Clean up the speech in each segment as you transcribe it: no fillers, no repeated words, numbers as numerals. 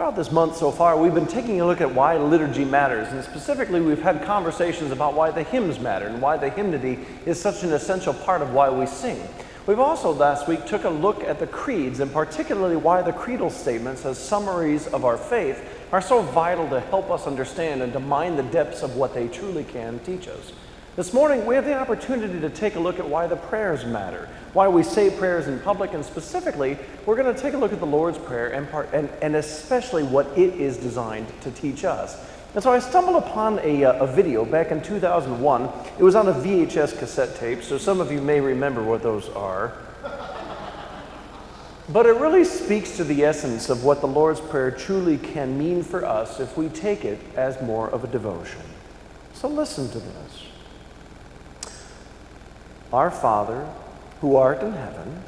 Throughout this month so far, we've been taking a look at why liturgy matters, and specifically we've had conversations about why the hymns matter and why the hymnody is such an essential part of why we sing. We've also last week took a look at the creeds, and particularly why the creedal statements as summaries of our faith are so vital to help us understand and to mine the depths of what they truly can teach us. This morning, we have the opportunity to take a look at why the prayers matter, why we say prayers in public, and specifically, we're going to take a look at the Lord's Prayer and especially what it is designed to teach us. And so I stumbled upon a video back in 2001. It was on a VHS cassette tape, so some of you may remember what those are. But it really speaks to the essence of what the Lord's Prayer truly can mean for us if we take it as more of a devotion. So listen to this. Our Father, who art in heaven,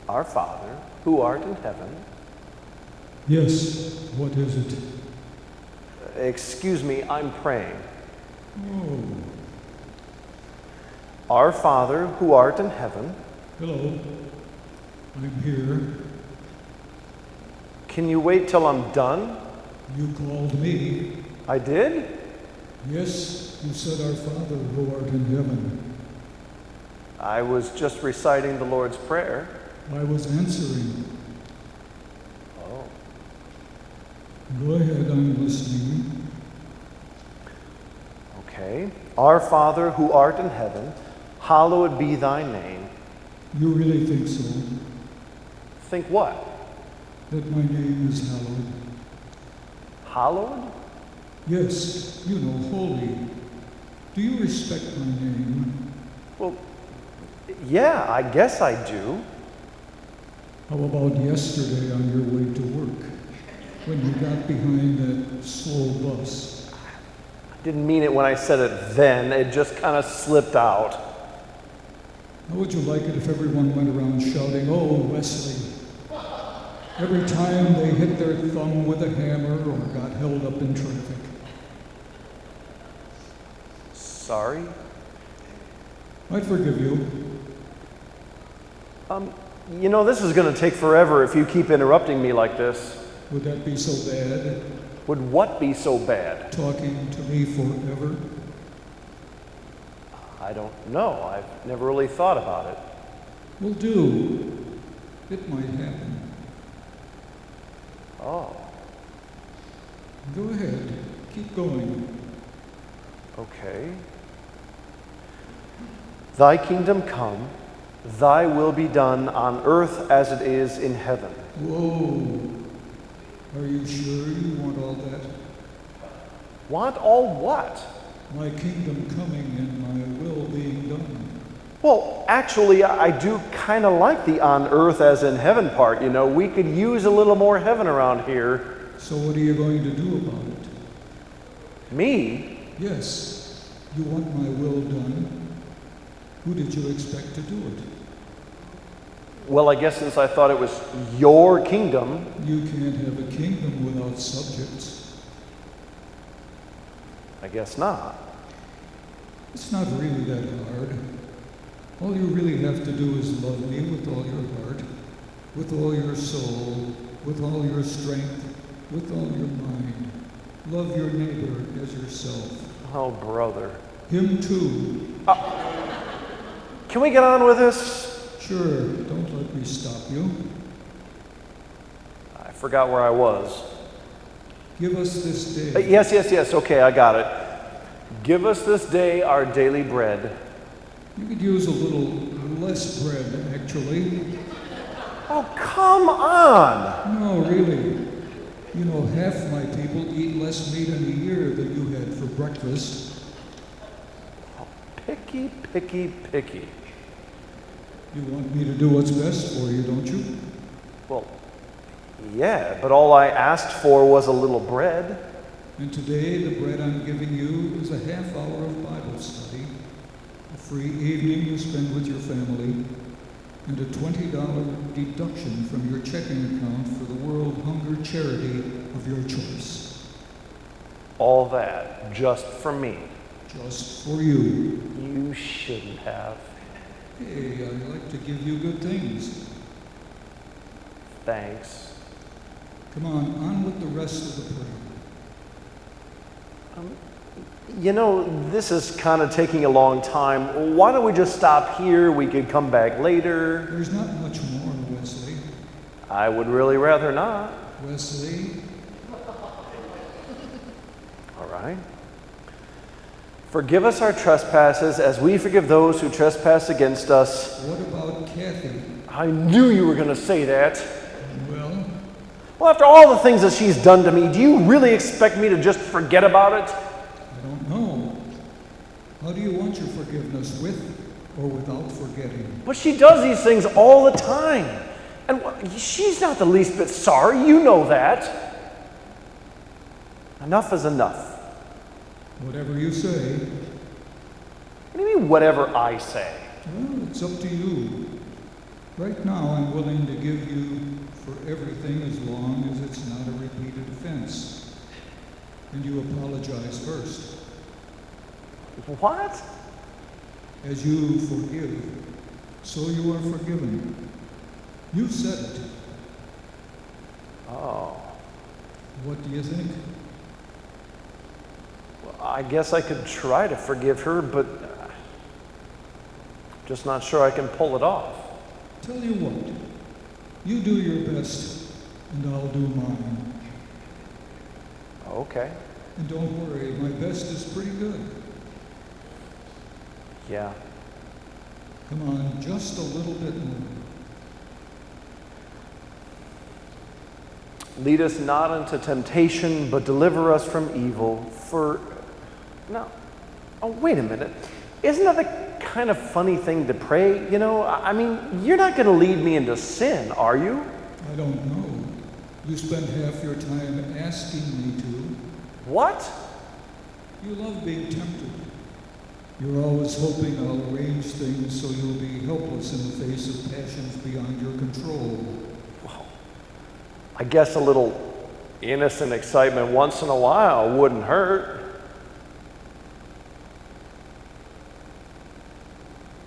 Our Father, who art in heaven. Yes, what is it? Excuse me, I'm praying. Oh, Our Father, who art in heaven. hello. I'm here. Can you wait till I'm done? You called me. I did? Yes, you said, Our Father who art in heaven. I was just reciting the Lord's Prayer. I was answering. Oh. Go ahead, I'm listening. Okay. Our Father, who art in heaven, hallowed be thy name. You really think so? Think what? That my name is hallowed? Hallowed? Yes, you know, holy. Do you respect my name? Well, yeah, I guess I do. How about yesterday on your way to work, when you got behind that slow bus? I didn't mean it when I said it then. It just kind of slipped out. How would you like it if everyone went around shouting, "Oh, Wesley," every time they hit their thumb with a hammer or got held up in traffic? Sorry? I'd forgive you. You know, this is going to take forever if you keep interrupting me like this. Would that be so bad? Would what be so bad? Talking to me forever? I don't know. I've never really thought about it. Well, do. It might happen. Oh, Go ahead. Keep going. okay. Thy kingdom come, thy will be done on earth as it is in heaven. Whoa. Are you sure you want all that? Want all what? My kingdom coming and my will being done. Well, actually, I do kind of like the on earth as in heaven part. You know, we could use a little more heaven around here. So what are you going to do about it? Me? Yes, you want my will done. Who did you expect to do it? Well, I guess since I thought it was your kingdom. You can't have a kingdom without subjects. I guess not. It's not really that hard. All you really have to do is love me with all your heart, with all your soul, with all your strength, with all your mind. Love your neighbor as yourself. Oh, brother. Him too. Can we get on with this? Sure, don't let me stop you. I forgot where I was. Give us this day. Yes. Okay, I got it. Give us this day our daily bread. You could use a little less bread, actually. Oh, come on! No, really. You know, half my people eat less meat in a year than you had for breakfast. Picky. You want me to do what's best for you, don't you? Well, yeah, but all I asked for was a little bread. And today, the bread I'm giving you is a half hour of Bible study, a free evening you spend with your family, and a $20 deduction from your checking account for the World Hunger Charity of your choice. All that just for me. just for you. You shouldn't have. Hey, I like to give you good things. Thanks. Come on with the rest of the prayer. You know, this is kind of taking a long time. Why don't we just stop here? We could come back later. There's not much more, Wesley. I would really rather not. Wesley? All right. Forgive us our trespasses as we forgive those who trespass against us. What about Kathy? I knew you were going to say that. Well, after all the things that she's done to me, do you really expect me to just forget about it? I don't know. How do you want your forgiveness, with or without forgetting? But she does these things all the time. And she's not the least bit sorry. You know that. Enough is enough. Whatever you say. What do you mean, whatever I say? Well, it's up to you. Right now, I'm willing to give you for everything as long as it's not a repeated offense. And you apologize first. What? As you forgive, so you are forgiven. You said it. Oh. What do you think? Well, I guess I could try to forgive her, but just not sure I can pull it off. Tell you what, you do your best, and I'll do mine. Okay. And don't worry, my best is pretty good. Yeah. Come on, just a little bit more. Lead us not into temptation, but deliver us from evil. No. Oh, wait a minute. Isn't that the kind of funny thing to pray? You know, I mean, you're not going to lead me into sin, are you? I don't know. You spend half your time asking me to. What? You love being tempted. You're always hoping I'll arrange things so you'll be helpless in the face of passions beyond your control. Well, I guess a little innocent excitement once in a while wouldn't hurt.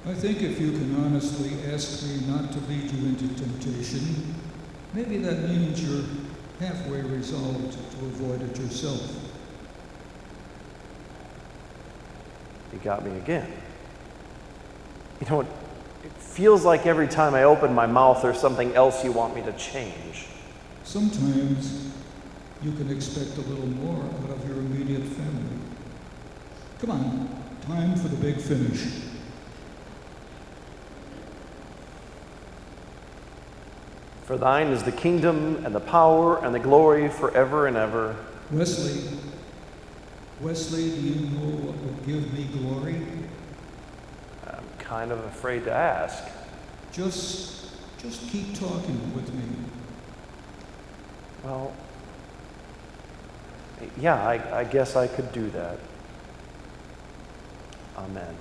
I think if you can honestly ask me not to lead you into temptation, maybe that means you're halfway resolved to avoid it yourself. You got me again. You know, it feels like every time I open my mouth, there's something else you want me to change. Sometimes you can expect a little more out of your immediate family. Come on, time for the big finish. For thine is the kingdom and the power and the glory forever and ever. Wesley, do you know what will give me glory? I'm kind of afraid to ask. Just keep talking with me. Well, yeah, I guess I could do that. Amen.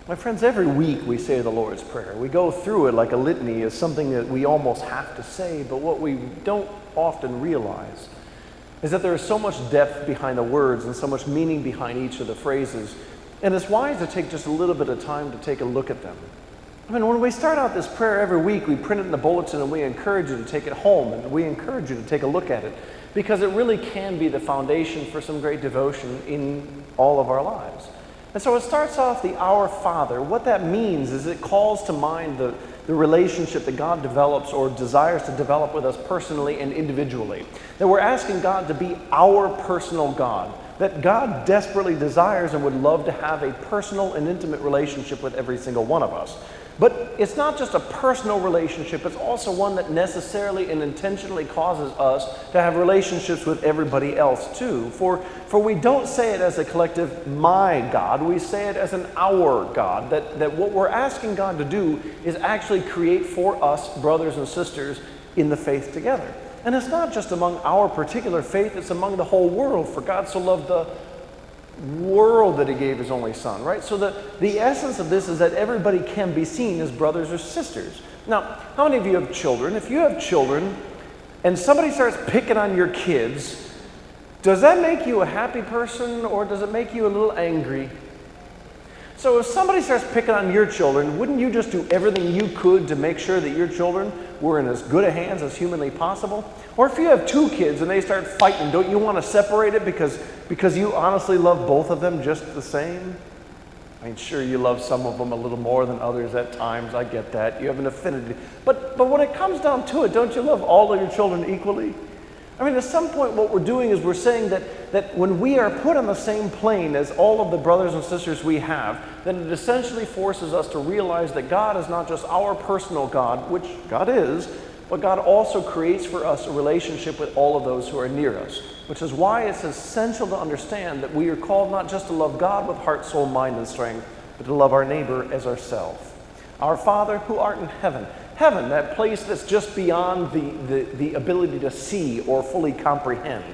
My friends, every week we say the Lord's Prayer. We go through it like a litany as something that we almost have to say, but what we don't often realize is that there is so much depth behind the words and so much meaning behind each of the phrases, and it's wise to take just a little bit of time to take a look at them. I mean, when we start out this prayer every week, we print it in the bulletin and we encourage you to take it home and we encourage you to take a look at it because it really can be the foundation for some great devotion in all of our lives. And so it starts off the Our Father. What that means is it calls to mind the relationship that God develops or desires to develop with us personally and individually. That we're asking God to be our personal God. That God desperately desires and would love to have a personal and intimate relationship with every single one of us. But it's not just a personal relationship, it's also one that necessarily and intentionally causes us to have relationships with everybody else too. For we don't say it as a collective, my God, we say it as an our God. That what we're asking God to do is actually create for us brothers and sisters in the faith together. And it's not just among our particular faith, it's among the whole world. For God so loved the world that he gave his only son, right? So the essence of this is that everybody can be seen as brothers or sisters. Now, how many of you have children? If you have children and somebody starts picking on your kids, does that make you a happy person or does it make you a little angry? So if somebody starts picking on your children, wouldn't you just do everything you could to make sure that your children were in as good a hands as humanly possible? Or if you have two kids and they start fighting, don't you want to separate it because you honestly love both of them just the same? I mean, sure, you love some of them a little more than others at times. I get that. You have an affinity. But when it comes down to it, don't you love all of your children equally? I mean, at some point, what we're doing is we're saying that when we are put on the same plane as all of the brothers and sisters we have, then it essentially forces us to realize that God is not just our personal God, which God is, but God also creates for us a relationship with all of those who are near us, which is why it's essential to understand that we are called not just to love God with heart, soul, mind, and strength, but to love our neighbor as ourselves. Our Father who art in heaven. Heaven, that place that's just beyond the ability to see or fully comprehend.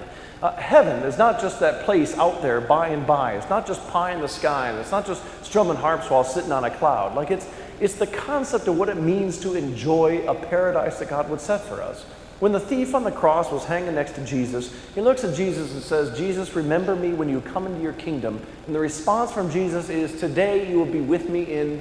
Heaven is not just that place out there by and by. It's not just pie in the sky, and it's not just strumming harps while sitting on a cloud. Like it's the concept of what it means to enjoy a paradise that God would set for us. When the thief on the cross was hanging next to Jesus, he looks at Jesus and says, Jesus, remember me when you come into your kingdom. And the response from Jesus is, today you will be with me in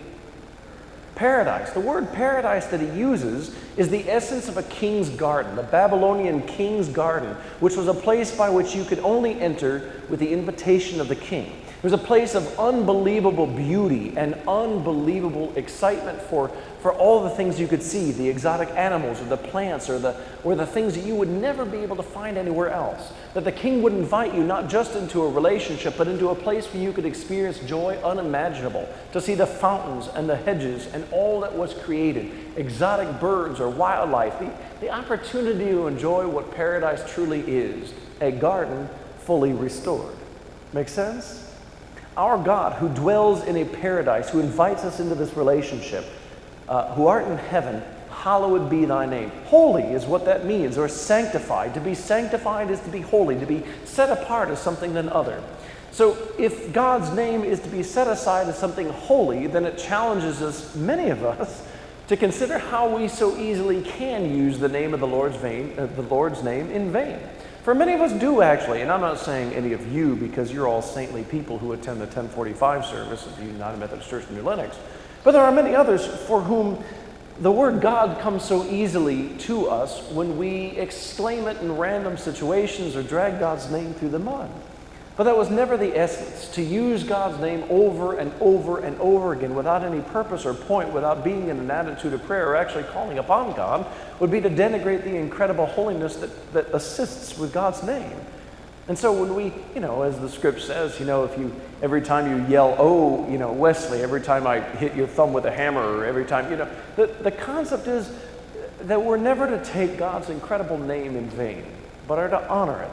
paradise. The word paradise that he uses is the essence of a king's garden, the Babylonian king's garden, which was a place by which you could only enter with the invitation of the king. It was a place of unbelievable beauty and unbelievable excitement for all the things you could see, the exotic animals or the plants or the things that you would never be able to find anywhere else. That the king would invite you not just into a relationship, but into a place where you could experience joy unimaginable, to see the fountains and the hedges and all that was created, exotic birds or wildlife, the opportunity to enjoy what paradise truly is, a garden fully restored. Make sense? Our God, who dwells in a paradise, who invites us into this relationship, who art in heaven, hallowed be thy name. Holy is what that means, or sanctified. To be sanctified is to be holy, to be set apart as something than other. So if God's name is to be set aside as something holy, then it challenges us, many of us, to consider how we so easily can use the name of the Lord's name in vain. For many of us do, actually, and I'm not saying any of you because you're all saintly people who attend the 1045 service of the United Methodist Church in New Lenox, but there are many others for whom the word God comes so easily to us when we exclaim it in random situations or drag God's name through the mud. But that was never the essence. To use God's name over and over and over again without any purpose or point, without being in an attitude of prayer or actually calling upon God, would be to denigrate the incredible holiness that assists with God's name. And so when we, as the script says, every time you yell, oh, Wesley, every time I hit your thumb with a hammer, or every time, the concept is that we're never to take God's incredible name in vain, but are to honor it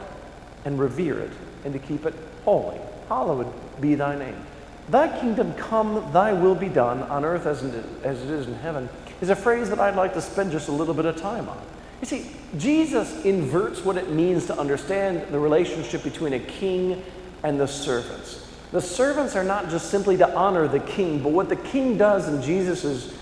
and revere it and to keep it holy. Hallowed be thy name. Thy kingdom come, thy will be done on earth as it is in heaven, is a phrase that I'd like to spend just a little bit of time on. You see, Jesus inverts what it means to understand the relationship between a king and the servants. The servants are not just simply to honor the king, but what the king does in Jesus's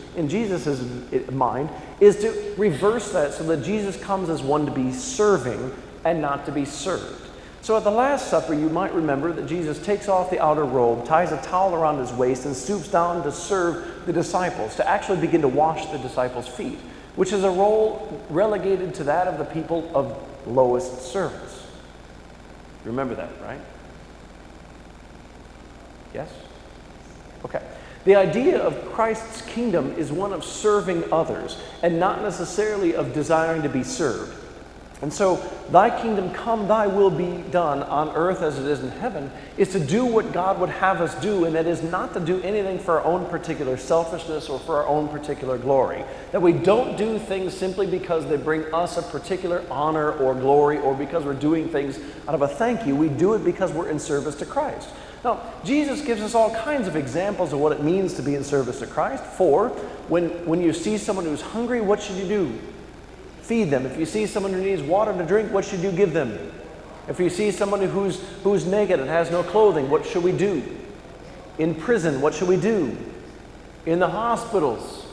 mind is to reverse that so that Jesus comes as one to be serving and not to be served. So at the Last Supper, you might remember that Jesus takes off the outer robe, ties a towel around his waist, and stoops down to serve the disciples, to actually begin to wash the disciples' feet, which is a role relegated to that of the people of lowest service. Remember that, right? Yes? Okay. The idea of Christ's kingdom is one of serving others and not necessarily of desiring to be served. And so, thy kingdom come, thy will be done on earth as it is in heaven, is to do what God would have us do, and that is not to do anything for our own particular selfishness or for our own particular glory. That we don't do things simply because they bring us a particular honor or glory, or because we're doing things out of a thank you. We do it because we're in service to Christ. Now, Jesus gives us all kinds of examples of what it means to be in service to Christ. For, when you see someone who's hungry, what should you do? Feed them. If you see someone who needs water to drink, what should you give them? If you see someone who's naked and has no clothing, what should we do? In prison, what should we do? In the hospitals,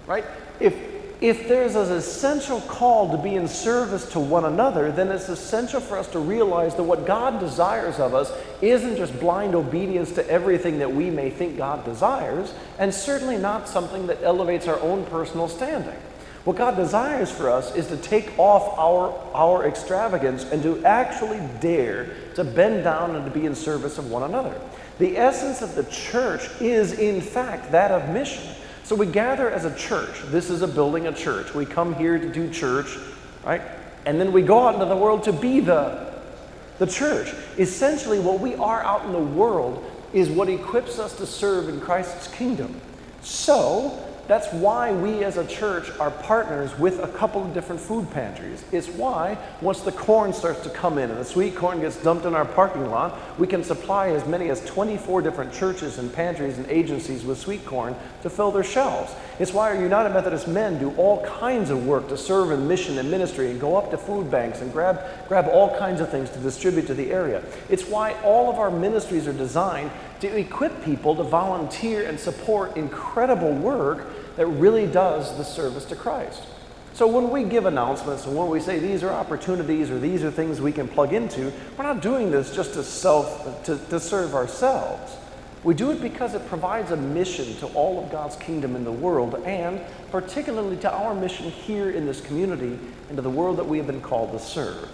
right? If if there's an essential call to be in service to one another, then it's essential for us to realize that what God desires of us isn't just blind obedience to everything that we may think God desires, and certainly not something that elevates our own personal standing. What God desires for us is to take off our extravagance and to actually dare to bend down and to be in service of one another. The essence of the church is, in fact, that of mission. So we gather as a church. This is a building, a church. We come here to do church, right? And then we go out into the world to be the church. Essentially, what we are out in the world is what equips us to serve in Christ's kingdom. So that's why we as a church are partners with a couple of different food pantries. It's why once the corn starts to come in and the sweet corn gets dumped in our parking lot, we can supply as many as 24 different churches and pantries and agencies with sweet corn to fill their shelves. It's why our United Methodist men do all kinds of work to serve in mission and ministry and go up to food banks and grab all kinds of things to distribute to the area. It's why all of our ministries are designed to equip people to volunteer and support incredible work that really does the service to Christ. So when we give announcements and when we say these are opportunities or these are things we can plug into, we're not doing this just to serve ourselves. We do it because it provides a mission to all of God's kingdom in the world, and particularly to our mission here in this community and to the world that we have been called to serve.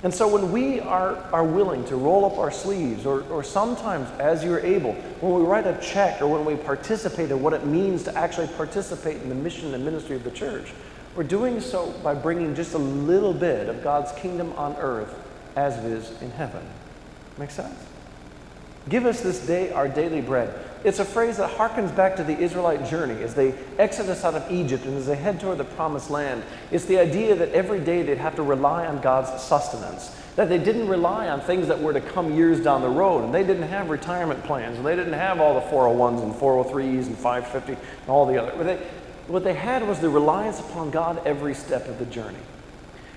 And so when we are willing to roll up our sleeves, or sometimes as you're able, when we write a check or when we participate in what it means to actually participate in the mission and ministry of the church, we're doing so by bringing just a little bit of God's kingdom on earth as it is in heaven. Make sense? Give us this day our daily bread. It's a phrase that harkens back to the Israelite journey as they exodus out of Egypt and as they head toward the promised land. It's the idea that every day they'd have to rely on God's sustenance, that they didn't rely on things that were to come years down the road, and they didn't have retirement plans, and they didn't have all the 401s and 403s and 550 and all the other. What they had was the reliance upon God every step of the journey.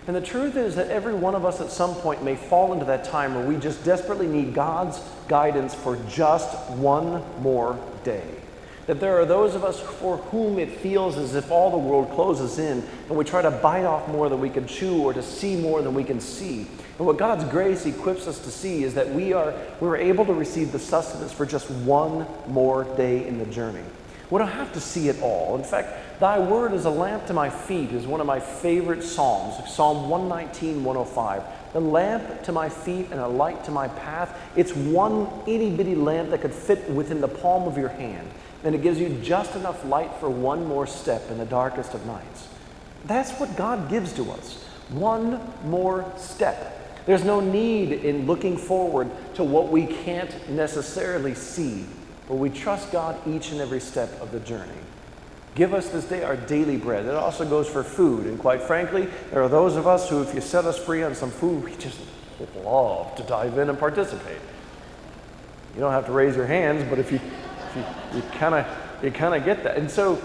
And the truth is that every one of us at some point may fall into that time where we just desperately need God's guidance for just one more day. That there are those of us for whom it feels as if all the world closes in and we try to bite off more than we can chew or to see more than we can see. And what God's grace equips us to see is that we're able to receive the sustenance for just one more day in the journey. We don't have to see it all. In fact, thy word is a lamp to my feet is one of my favorite psalms. Psalm 119, 105. The lamp to my feet and a light to my path. It's one itty-bitty lamp that could fit within the palm of your hand. And it gives you just enough light for one more step in the darkest of nights. That's what God gives to us. One more step. There's no need in looking forward to what we can't necessarily see, but we trust God each and every step of the journey. Give us this day our daily bread. It also goes for food. And quite frankly, there are those of us who, if you set us free on some food, we just love to dive in and participate. You don't have to raise your hands, but if you kind of get that. And so,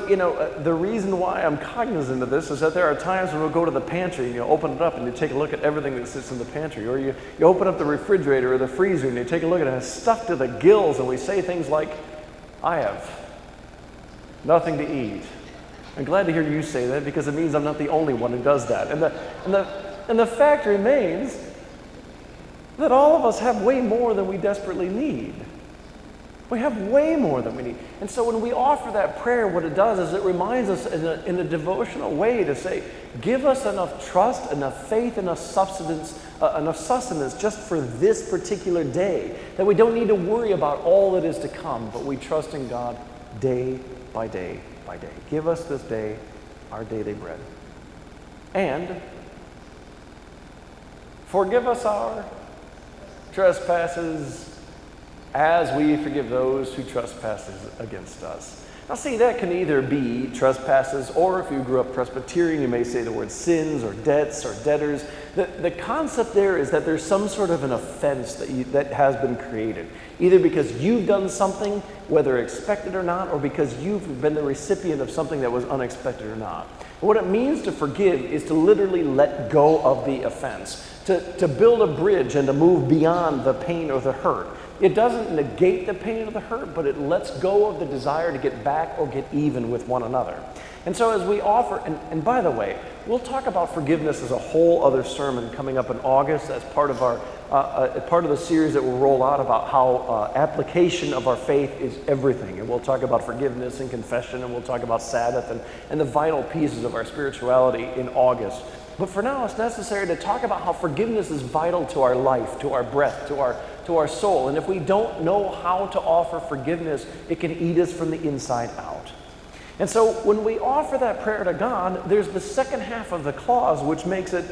you know, the reason why I'm cognizant of this is that there are times when we'll go to the pantry and you open it up and you take a look at everything that sits in the pantry, or you open up the refrigerator or the freezer and you take a look at it, it's stuffed to the gills, and we say things like, I have nothing to eat. I'm glad to hear you say that because it means I'm not the only one who does that. And the fact remains that all of us have way more than we desperately need. We have way more than we need. And so when we offer that prayer, what it does is it reminds us in a devotional way to say, give us enough trust, enough faith, enough sustenance just for this particular day, that we don't need to worry about all that is to come, but we trust in God day by day by day. Give us this day our daily bread. And forgive us our trespasses as we forgive those who trespass against us. Now see, that can either be trespasses, or if you grew up Presbyterian, you may say the word sins or debts or debtors. The concept there is that there's some sort of an offense that has been created, either because you've done something, whether expected or not, or because you've been the recipient of something that was unexpected or not. And what it means to forgive is to literally let go of the offense, to build a bridge and to move beyond the pain or the hurt. It doesn't negate the pain or the hurt, but it lets go of the desire to get back or get even with one another. And so as we offer, and by the way, we'll talk about forgiveness as a whole other sermon coming up in August as part of our part of the series that will roll out about how application of our faith is everything. And we'll talk about forgiveness and confession, and we'll talk about Sabbath and the vital pieces of our spirituality in August. But for now, it's necessary to talk about how forgiveness is vital to our life, to our breath, to our soul. And if we don't know how to offer forgiveness, it can eat us from the inside out. And so when we offer that prayer to God, there's the second half of the clause which makes it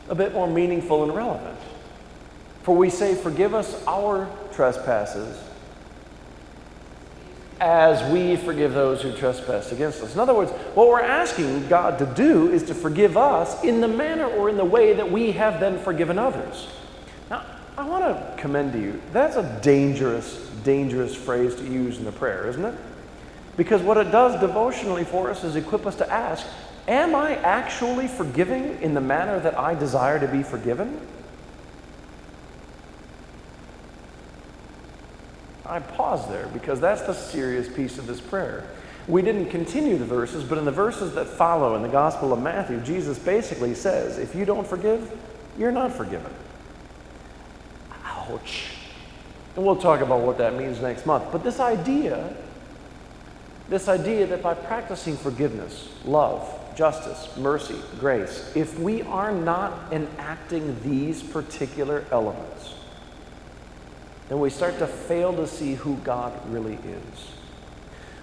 a bit more meaningful and relevant. For we say, forgive us our trespasses as we forgive those who trespass against us. In other words, what we're asking God to do is to forgive us in the manner or in the way that we have then forgiven others. Now, I want to commend to you, that's a dangerous, dangerous phrase to use in the prayer, isn't it? Because what it does devotionally for us is equip us to ask, am I actually forgiving in the manner that I desire to be forgiven? I pause there because that's the serious piece of this prayer. We didn't continue the verses, but in the verses that follow in the Gospel of Matthew, Jesus basically says, if you don't forgive, you're not forgiven. Ouch. And we'll talk about what that means next month. But this idea that by practicing forgiveness, love, justice, mercy, grace, if we are not enacting these particular elements, then we start to fail to see who God really is.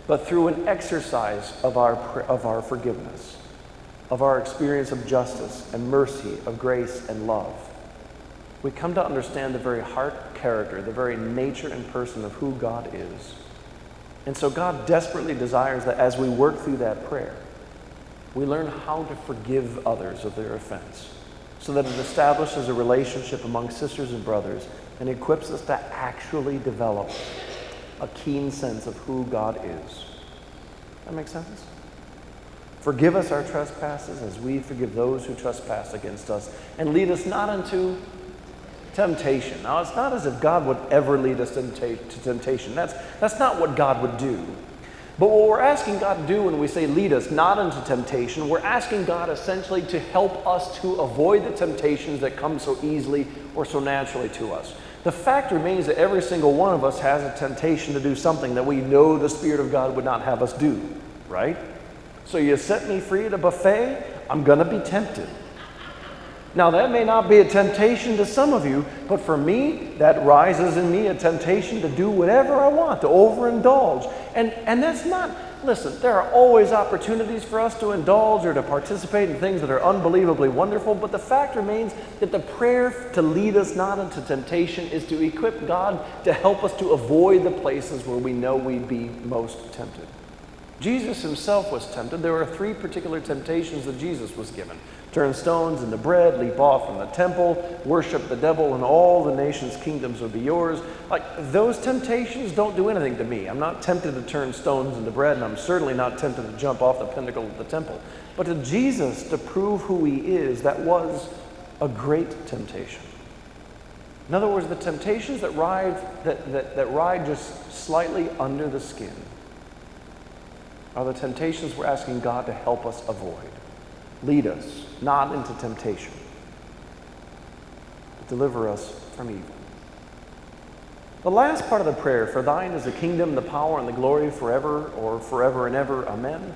But through an exercise of our forgiveness, of our experience of justice and mercy, of grace and love, we come to understand the very heart, character, the very nature and person of who God is. And so God desperately desires that as we work through that prayer, we learn how to forgive others of their offense, so that it establishes a relationship among sisters and brothers and equips us to actually develop a keen sense of who God is. That makes sense? Forgive us our trespasses as we forgive those who trespass against us, and lead us not into temptation. Now, it's not as if God would ever lead us to temptation. That's not what God would do. But what we're asking God to do when we say lead us not into temptation, we're asking God essentially to help us to avoid the temptations that come so easily or so naturally to us. The fact remains that every single one of us has a temptation to do something that we know the Spirit of God would not have us do, right? So you set me free at a buffet, I'm going to be tempted. Now, that may not be a temptation to some of you, but for me, that rises in me a temptation to do whatever I want, to overindulge. And that's not, listen, there are always opportunities for us to indulge or to participate in things that are unbelievably wonderful, but the fact remains that the prayer to lead us not into temptation is to equip God to help us to avoid the places where we know we'd be most tempted. Jesus himself was tempted. There were 3 particular temptations that Jesus was given. Turn stones into bread, leap off from the temple, worship the devil, and all the nations' kingdoms will be yours. Like, those temptations don't do anything to me. I'm not tempted to turn stones into bread, and I'm certainly not tempted to jump off the pinnacle of the temple. But to Jesus, to prove who he is, that was a great temptation. In other words, the temptations that ride just slightly under the skin are the temptations we're asking God to help us avoid. Lead us not into temptation, but deliver us from evil. The last part of the prayer, for thine is the kingdom, the power, and the glory forever, or forever and ever, amen.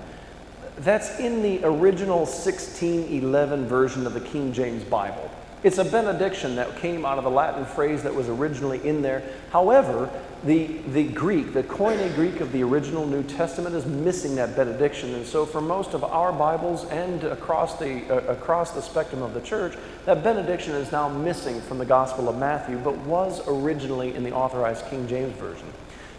That's in the original 1611 version of the King James Bible. It's a benediction that came out of the Latin phrase that was originally in there. However, the Greek, the Koine Greek of the original New Testament is missing that benediction. And so for most of our Bibles and across the spectrum of the church, that benediction is now missing from the Gospel of Matthew, but was originally in the Authorized King James Version.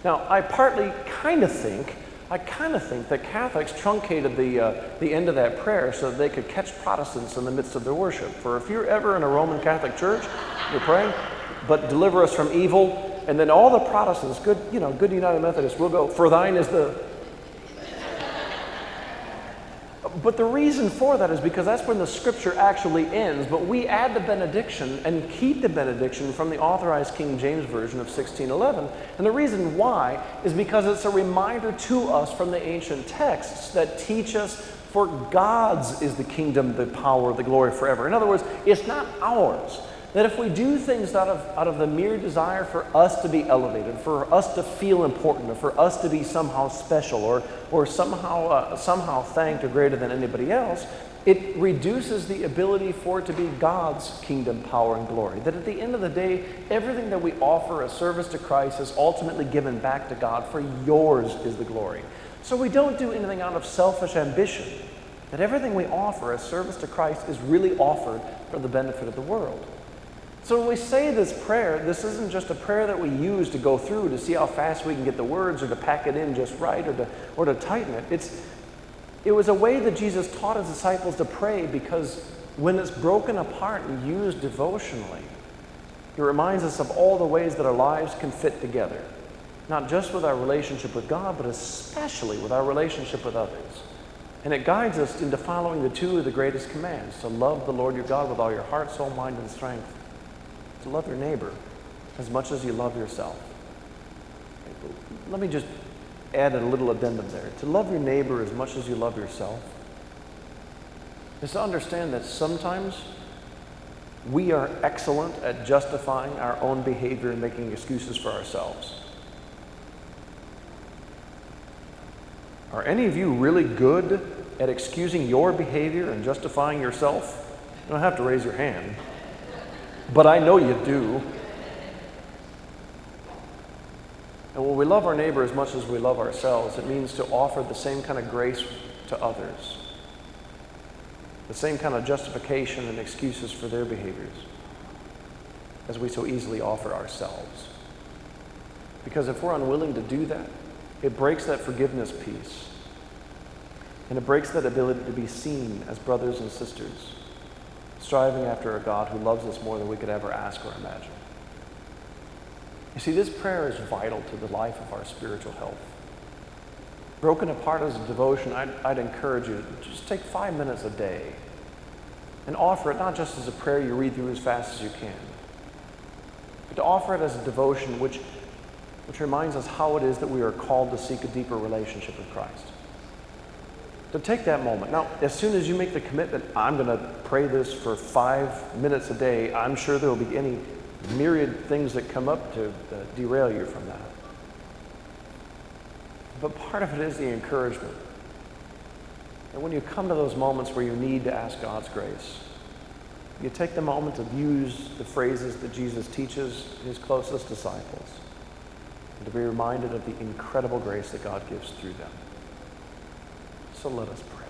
Now, I kind of think that Catholics truncated the end of that prayer so that they could catch Protestants in the midst of their worship. For if you're ever in a Roman Catholic church, you're praying, but deliver us from evil, and then all the Protestants, good United Methodists, will go, for thine is the... But the reason for that is because that's when the scripture actually ends, but we add the benediction and keep the benediction from the Authorized King James Version of 1611. And the reason why is because it's a reminder to us from the ancient texts that teach us, for God's is the kingdom, the power, the glory forever. In other words, it's not ours. That if we do things out of the mere desire for us to be elevated, for us to feel important, or for us to be somehow special, or somehow thanked or greater than anybody else, it reduces the ability for it to be God's kingdom, power, and glory. That at the end of the day, everything that we offer as service to Christ is ultimately given back to God, for yours is the glory. So we don't do anything out of selfish ambition. That everything we offer as service to Christ is really offered for the benefit of the world. So when we say this prayer, this isn't just a prayer that we use to go through to see how fast we can get the words or to pack it in just right or to tighten it. It was a way that Jesus taught his disciples to pray, because when it's broken apart and used devotionally, it reminds us of all the ways that our lives can fit together. Not just with our relationship with God, but especially with our relationship with others. And it guides us into following the two of the greatest commands: to love the Lord your God with all your heart, soul, mind, and strength. To love your neighbor as much as you love yourself. Let me just add a little addendum there. To love your neighbor as much as you love yourself is to understand that sometimes we are excellent at justifying our own behavior and making excuses for ourselves. Are any of you really good at excusing your behavior and justifying yourself? You don't have to raise your hand. But I know you do. And when we love our neighbor as much as we love ourselves, it means to offer the same kind of grace to others, the same kind of justification and excuses for their behaviors as we so easily offer ourselves. Because if we're unwilling to do that, it breaks that forgiveness piece, and it breaks that ability to be seen as brothers and sisters, striving after a God who loves us more than we could ever ask or imagine. You see, this prayer is vital to the life of our spiritual health. Broken apart as a devotion, I'd encourage you to just take 5 minutes a day and offer it not just as a prayer you read through as fast as you can, but to offer it as a devotion which reminds us how it is that we are called to seek a deeper relationship with Christ. To take that moment. Now, as soon as you make the commitment, I'm going to pray this for 5 minutes a day, I'm sure there will be any myriad things that come up to derail you from that. But part of it is the encouragement. And when you come to those moments where you need to ask God's grace, you take the moment to use the phrases that Jesus teaches his closest disciples, and to be reminded of the incredible grace that God gives through them. So let us pray.